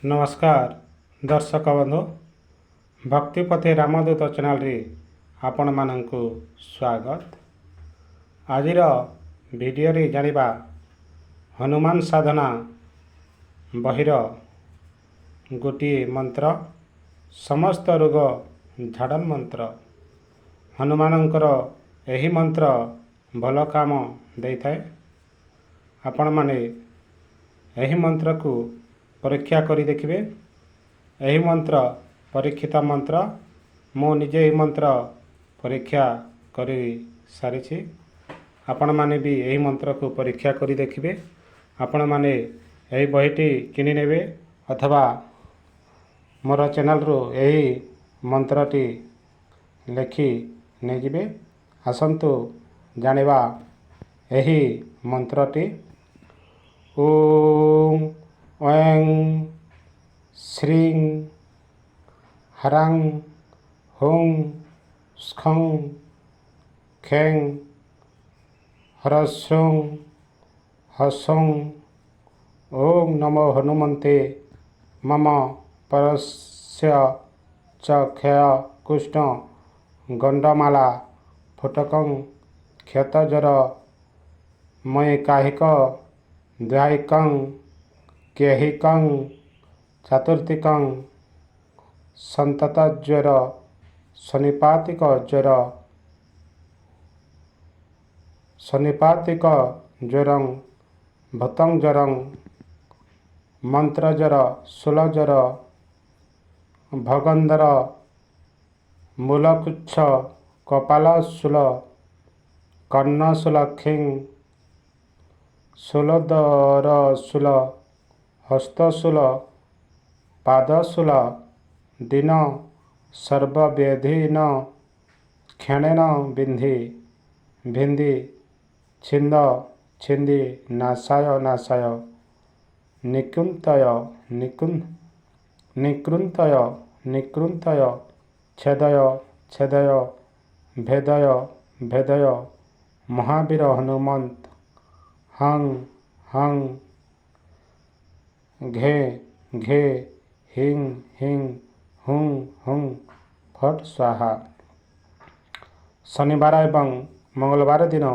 नमस्कार दर्शक बंधु भक्तिपति रामदूत चैनल रे आपण मानंकु स्वागत। आजिर वीडियो रे जानिबा हनुमान साधना बहिर गोटे मंत्र समस्त रोग झाड़न मंत्र। हनुमानंकर एही मंत्र भल काम देई थाए। आपण माने एही मंत्र को परीक्षा करी देखिए। यही मंत्र परीक्षित मंत्र मो निजे यही मंत्र परीक्षा करी सारी। आपण माने भी यही मंत्र को परीक्षा करी देखिए। आपण माने यही बहीटी किनि नेबे अथवा मोर चैनल रो यही मंत्रटी लेखि नै जिबे। आसंतु जानिबा यही मंत्रटी ओम ऐं श्रीं ह्रां हूं स्खं खें ह्रस्वं हसं ओं नमो हनुमन्ते मम परस्य च क्षय कुष्ठ गंडमाला फुटकं क्षतजर मय काहिक द्वाहिकं केहिकं चतुर्थिकं संततज्वर शनिपातिक ज्वरं भूतं ज्वरं मंत्रज्वर शूलज्वर भगंधर मूलकुच्छ कपालशूल कर्णशूल खिं शूलधरशूल हस्तशूल पादशूल दीन सर्वव्याधिन क्षणेन भिंदी छिंद छिंदी नाशाय नाशाय निकृंतय निकृंतय निकृंतय छेदय छेदय भेदय भेदय महावीर हनुमंत हं हं घे घे हिं हिं हुं हुं फट स्वाहा। शनिवार एवं मंगलवार दिन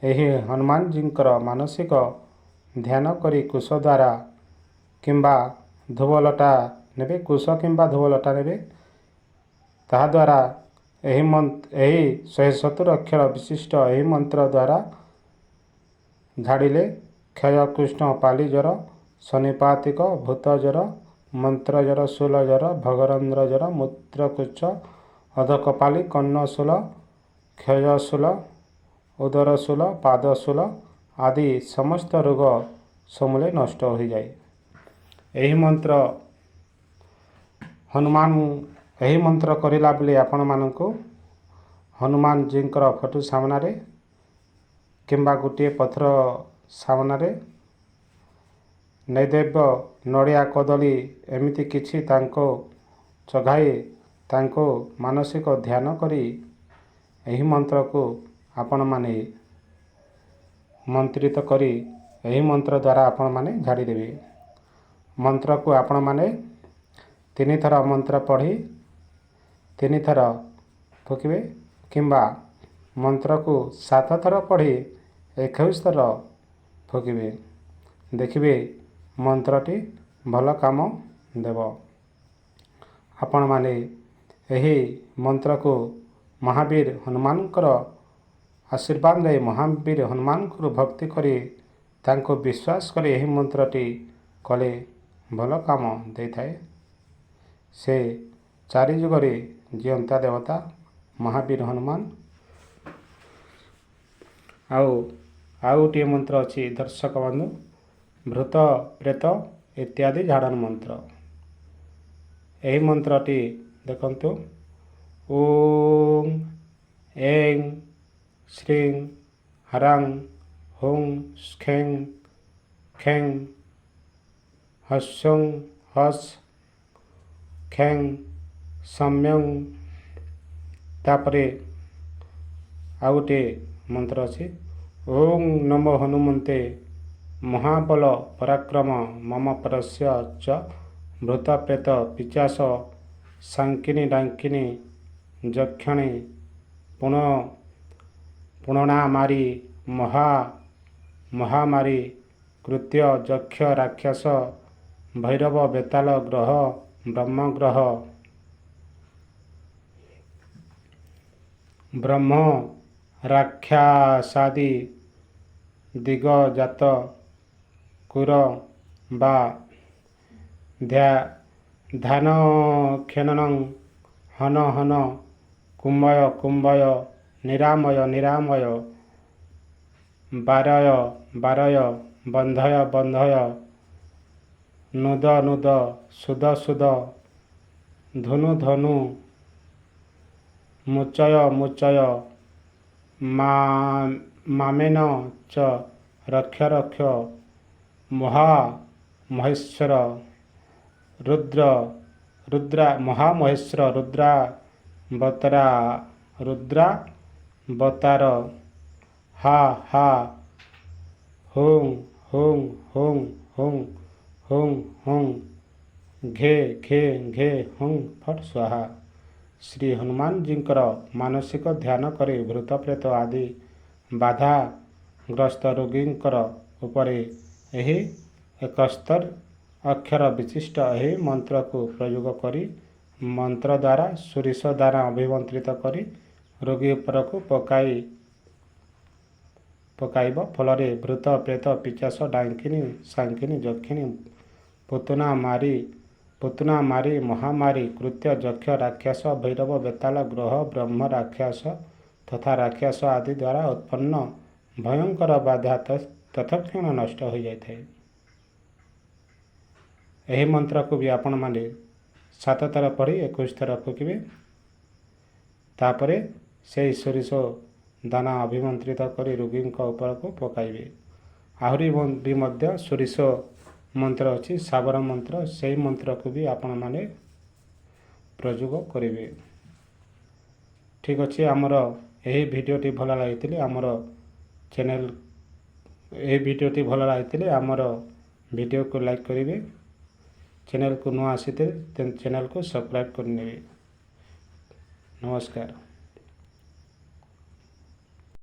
यही हनुमान जींकर मानसिक ध्यान करी कुश द्वारा किंबा धुबलटा नेबे कुश किंबा धुबलटा नेबे ताहा द्वारा यही 170 अक्षर विशिष्ट यही मंत्र द्वारा झाड़िले क्षय कुष्ठ पाली ज्वर शनिपातिक भूत ज्वर मंत्र ज्वर शूल ज्वर भगरंध्र ज्वर मूत्रकुच्छ अधकपाली कर्णशूल क्षयशूल उदरशूल पादशूल आदि समस्त रोग समूले नष्ट हो जाए। यही मंत्र हनुमान यही मंत्र करिला बेले आपण मानकु हनुमान जींकर फोटो सामने किंबा गोटे पत्थर सामने नैदेव्य नड़िया कदली एमिति किछि तांको चघाई तांको मानसिक ध्यान करी यही मंत्र को आपण माने मंत्रित करी यही मंत्र द्वारा आपण माने झाड़ी देबे। मंत्र को आपण माने 3 थर मंत्र पढ़ी 3 थर फुकिबे किंबा मंत्र को 7 थर पढ़ी 21 थर फुकिबे। देखिबे मंत्रटी भल काम देव। आपण माने यही मंत्र को महावीर हनुमानकर आशीर्वाद ले महावीर हनुमान को भक्ति करी तांको विश्वास करी यही मंत्रटी कले भल काम दे थाए। से चारि जुगरे जीवंता देवता महावीर हनुमान। आउ गोटे मंत्र अच्छी दर्शक बंधु भूत प्रेत इत्यादि झाड़न मंत्र। यही मंत्रटी देखंतु ओम ऐं श्रीं ह्रां हूं स्खें खें हस्यं हस खें सम्यं। तापरे आ गोटे मंत्र अच्छी ओं नमो हनुमन्ते महाबल पराक्रम मम परस्य च ଭୂତ ପ୍ରେତ ପିଚାସ ସାଙ୍କିନୀ ଡାଙ୍କିନୀ ଯକ୍ଷିଣୀ ପୁଣନାମାରୀ ମହାମାରୀ କୃତ୍ୟ ଯକ୍ଷ ରାକ୍ଷସ ଭୈରବ ବେତାଳ ଗ୍ରହ ବ୍ରହ୍ମଗ୍ରହ ବ୍ରହ୍ମ ରାକ୍ଷସାଦି ଦିଗଜାତ କୁର ବା ଧ୍ୟାନକ୍ଷେନଂ ହନ ହନ କୁମ୍ଭୟ କୁମ୍ଭୟ ନିରାମୟ ବାରୟ ବନ୍ଧୟ ନୁଦ ସୁଦ ଧନୁ ମୁଚୟ ମାମେନ ଚ ରକ୍ଷ ମହାମହେଶ୍ୱର ରୁଦ୍ରାବତାର ହା ହୁଂ ଘେ ହୁଂ ଫଟ୍ ସ୍ୱାହା। ଶ୍ରୀ ହନୁମାନଜୀଙ୍କର ମାନସିକ ଧ୍ୟାନ କରି ଭୂତ ପ୍ରେତ ଆଦି ବାଧାଗ୍ରସ୍ତ ରୋଗୀଙ୍କର ଉପରେ ଏହି 71 ଅକ୍ଷର ବିଶିଷ୍ଟ ଏହି ମନ୍ତ୍ରକୁ ପ୍ରୟୋଗ କରି ମନ୍ତ୍ର ଦ୍ୱାରା ସୋରିଷ ଦାନା ଅଭିମନ୍ତ୍ରିତ କରି ରୋଗୀ ଉପରକୁ ପକାଇବ। ଫଳରେ ଭୂତ ପ୍ରେତ ପିଚାସ ଡାକିନୀ ସାଙ୍କିନୀ ଯକ୍ଷିଣୀ ପୁତନାମାରୀ ମହାମାରୀ କୃତ୍ୟ ଯକ୍ଷ ରାକ୍ଷସ ଭୈରବ ବେତାଳ ଗ୍ରହ ବ୍ରହ୍ମ ରାକ୍ଷସ ତଥା ରାକ୍ଷସ ଆଦି ଦ୍ୱାରା ଉତ୍ପନ୍ନ ଭୟଙ୍କର ବାଧା ତତ୍କ୍ଷଣ ନଷ୍ଟ ହୋଇଯାଇଥାଏ। ଏହି ମନ୍ତ୍ରକୁ ବି ଆପଣମାନେ 7 ଥର ପଢ଼ି 21 ଥର ଫୁକିବେ। ତାପରେ ସେହି ସୋରିଷ ଦାନା ଅଭିମନ୍ତ୍ରିତ କରି ରୋଗୀଙ୍କ ଉପରକୁ ପକାଇବେ। ଆହୁରି ବି ମଧ୍ୟ ସୋରିଷ ମନ୍ତ୍ର ଅଛି, ଶାବର ମନ୍ତ୍ର, ସେହି ମନ୍ତ୍ରକୁ ବି ଆପଣମାନେ ପ୍ରୟୋଗ କରିବେ। ଠିକ୍ ଅଛି, ଆମର ଏହି ଭିଡ଼ିଓଟି ଭଲ ଲାଗିଥିଲେ ଆମର ଭିଡ଼ିଓକୁ ଲାଇକ୍ କରିବେ। ଚ୍ୟାନେଲକୁ ନୂଆ ଆସିଥିଲେ ଚ୍ୟାନେଲକୁ ସବସ୍କ୍ରାଇବ୍ କରିନେବେ। ନମସ୍କାର।